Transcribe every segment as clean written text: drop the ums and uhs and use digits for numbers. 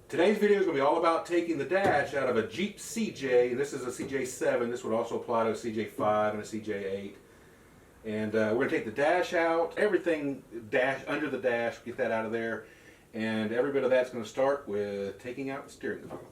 Today's video is going to be all about taking the dash out of a Jeep CJ. This is a CJ7. This would also apply to a CJ5 and a CJ8. And we're going to take the dash out, everything dash under the dash, get that out of there. And every bit of that's going to start with taking out the steering column.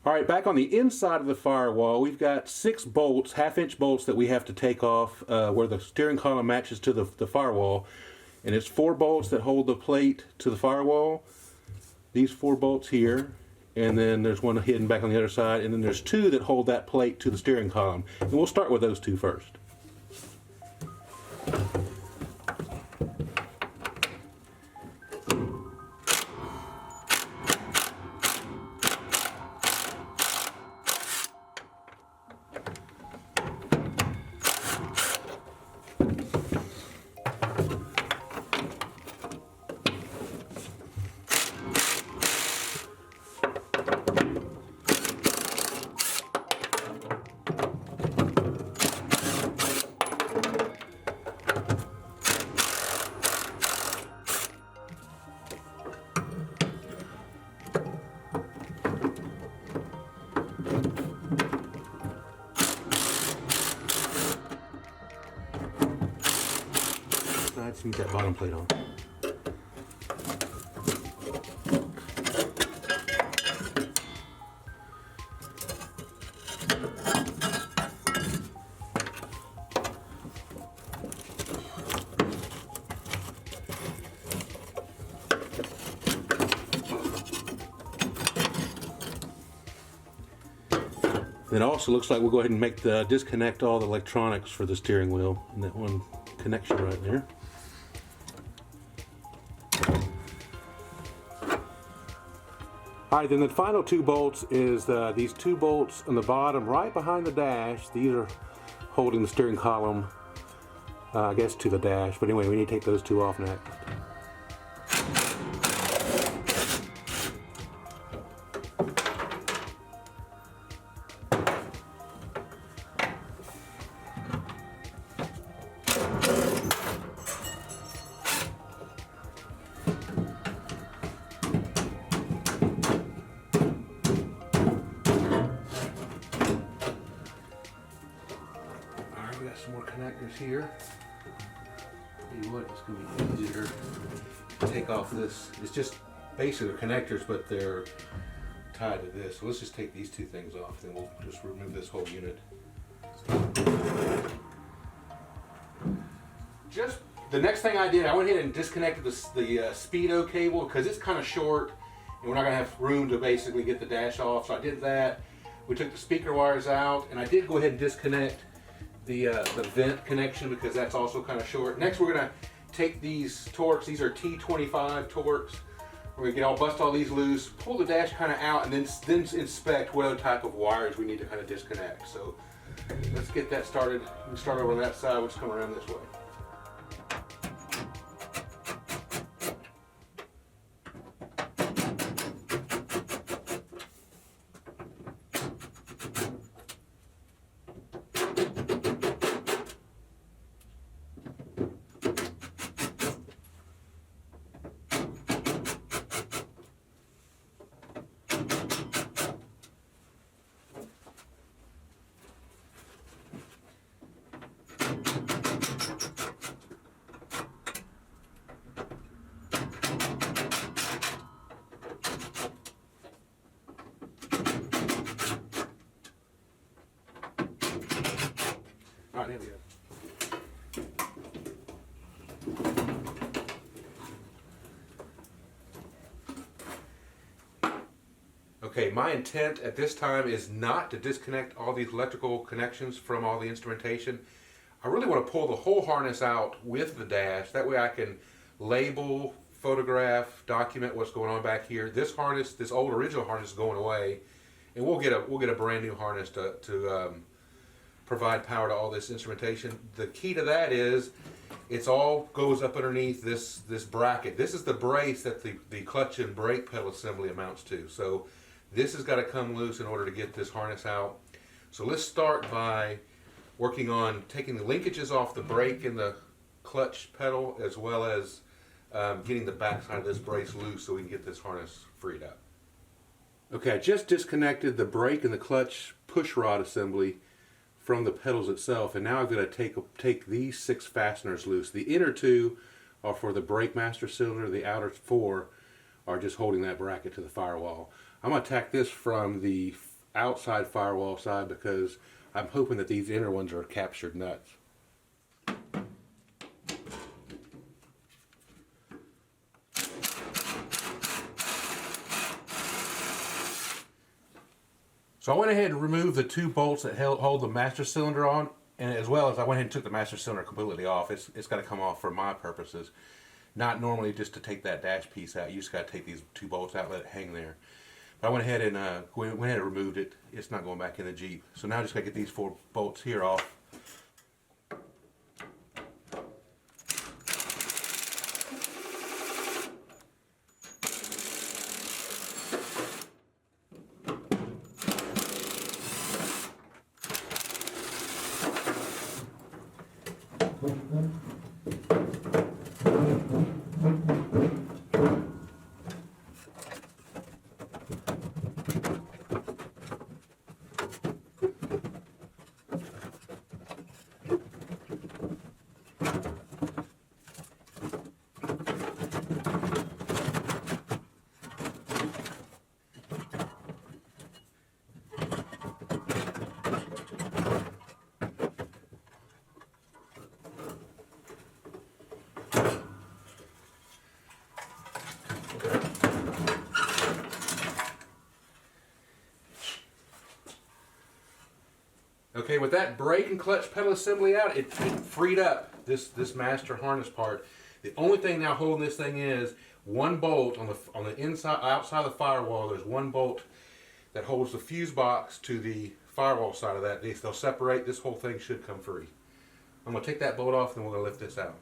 Alright, back on the inside of the firewall, we've got 6 bolts, half-inch bolts that we have to take off where the steering column matches to the firewall. And it's 4 bolts that hold the plate to the firewall. These 4 bolts here, and then there's one hidden back on the other side, and then there's 2 that hold that plate to the steering column. And we'll start with those 2 first. Let's get that bottom plate on. It also looks like we'll go ahead and disconnect all the electronics for the steering wheel in that one connection right there. Alright, then the final 2 bolts is these 2 bolts on the bottom right behind the dash. These are holding the steering column, I guess, to the dash. But anyway, we need to take those 2 off next. Some more connectors here. Tell you what, it's going to be easier to take off this. It's just basically connectors, but they're tied to this. So let's just take these 2 things off, then we'll just remove this whole unit. Just the next thing I did, I went ahead and disconnected the speedo cable because it's kind of short and we're not going to have room to basically get the dash off. So I did that. We took the speaker wires out, and I did go ahead and disconnect the vent connection because that's also kind of short. Next, we're going to take these Torx. These are T25 Torx. We're going to bust all these loose, pull the dash kind of out, and then inspect what other type of wires we need to kind of disconnect. So let's get that started. We can start over on that side. We'll just come around this way. Alright, here we go. Okay, my intent at this time is not to disconnect all these electrical connections from all the instrumentation. I really want to pull the whole harness out with the dash. That way I can label, photograph, document what's going on back here. This harness, this old original harness, is going away, and we'll get a brand new harness to provide power to all this instrumentation. The key to that is It's all goes up underneath this bracket. This is the brace that the clutch and brake pedal assembly amounts to. So this has got to come loose in order to get this harness out. So let's start by working on taking the linkages off the brake and the clutch pedal, as well as getting the back side of this brace loose so we can get this harness freed up. Okay, I just disconnected the brake and the clutch push rod assembly from the pedals itself, and now I've got to take these 6 fasteners loose. The inner 2 are for the brake master cylinder. The outer 4 are just holding that bracket to the firewall. I'm going to attack this from the outside firewall side because I'm hoping that these inner ones are captured nuts. So I went ahead and removed the 2 bolts that hold the master cylinder on, and as well as I went ahead and took the master cylinder completely off. It's got to come off for my purposes. Not normally just to take that dash piece out. You just got to take these 2 bolts out, let it hang there. But I went ahead and removed it. It's not going back in the Jeep. So now I just got to get these 4 bolts here off. Okay, with that brake and clutch pedal assembly out, it freed up this master harness part. The only thing now holding this thing is 1 bolt on the inside, outside of the firewall. There's 1 bolt that holds the fuse box to the firewall side of that. They'll separate. This whole thing should come free. I'm going to take that bolt off, and we're going to lift this out.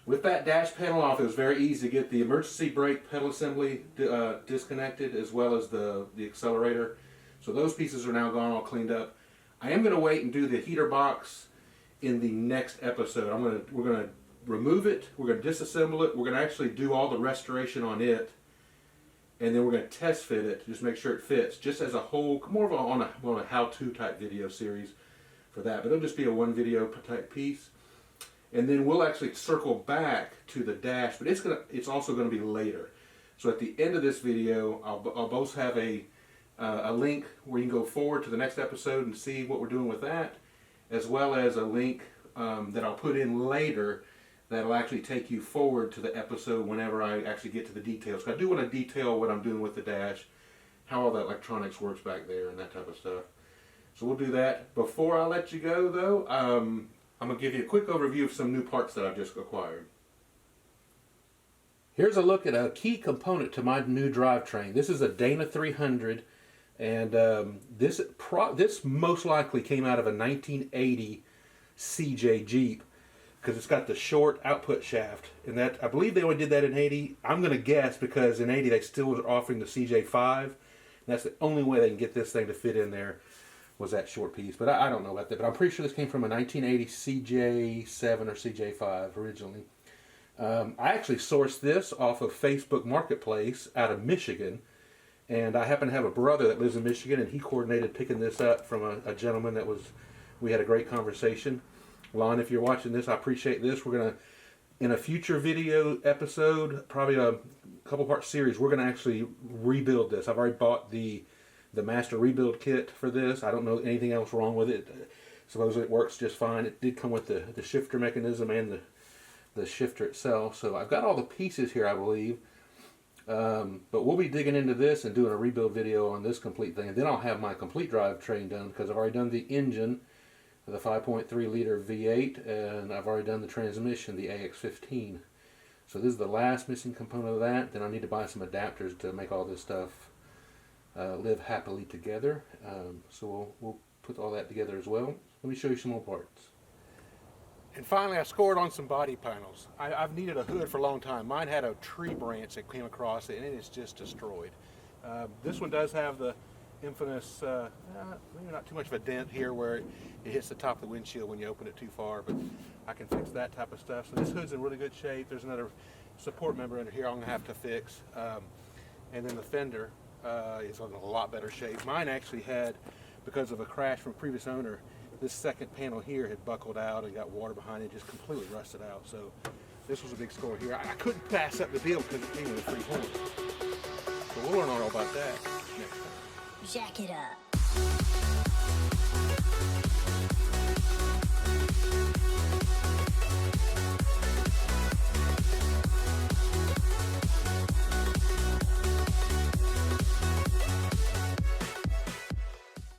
With that dash panel off, it was very easy to get the emergency brake pedal assembly disconnected, as well as the accelerator. So those pieces are now gone, all cleaned up. I am going to wait and do the heater box in the next episode. We're going to remove it, we're going to disassemble it, we're going to actually do all the restoration on it, and then we're going to test fit it, just make sure it fits, just as a whole, more of on a how-to type video series for that. But it'll just be a 1 video type piece. And then we'll actually circle back to the dash, but it's also going to be later. So at the end of this video, I'll both have a link where you can go forward to the next episode and see what we're doing with that, as well as a link that I'll put in later that'll actually take you forward to the episode whenever I actually get to the details. 'Cause I do want to detail what I'm doing with the dash, how all the electronics works back there and that type of stuff. So we'll do that. Before I let you go though, I'm going to give you a quick overview of some new parts that I've just acquired. Here's a look at a key component to my new drivetrain. This is a Dana 300, and this most likely came out of a 1980 CJ Jeep, because it's got the short output shaft, and that I believe they only did that in 80. I'm going to guess because in 80 they still were offering the CJ5, and that's the only way they can get this thing to fit in there, was that short piece. But I don't know about that, but I'm pretty sure this came from a 1980 CJ7 or CJ5 originally. I actually sourced this off of Facebook Marketplace out of Michigan, and I happen to have a brother that lives in Michigan, and he coordinated picking this up from a gentleman we had a great conversation. Lon, if you're watching this, I appreciate this. We're going to, in a future video episode, probably a couple part series, we're going to actually rebuild this. I've already bought the master rebuild kit for this. I don't know anything else wrong with it. Supposedly it works just fine. It did come with the shifter mechanism and the shifter itself. So I've got all the pieces here, I believe. But we'll be digging into this and doing a rebuild video on this complete thing. And then I'll have my complete drivetrain done, because I've already done the engine, the 5.3 liter V8, and I've already done the transmission, the AX15. So this is the last missing component of that. Then I need to buy some adapters to make all this stuff live happily together. So we'll put all that together as well. Let me show you some more parts. And finally, I scored on some body panels. I've needed a hood for a long time. Mine had a tree branch that came across it, and it is just destroyed. This one does have the infamous, maybe not too much of a dent here where it hits the top of the windshield when you open it too far, but I can fix that type of stuff. So this hood's in really good shape. There's another support member under here I'm going to have to fix. And then the fender is in a lot better shape. Mine actually had, because of a crash from a previous owner, this second panel here had buckled out and got water behind it, just completely rusted out. So this was a big score here. I couldn't pass up the deal because it came with a free horn. So we'll learn all about that next time. Jack it up.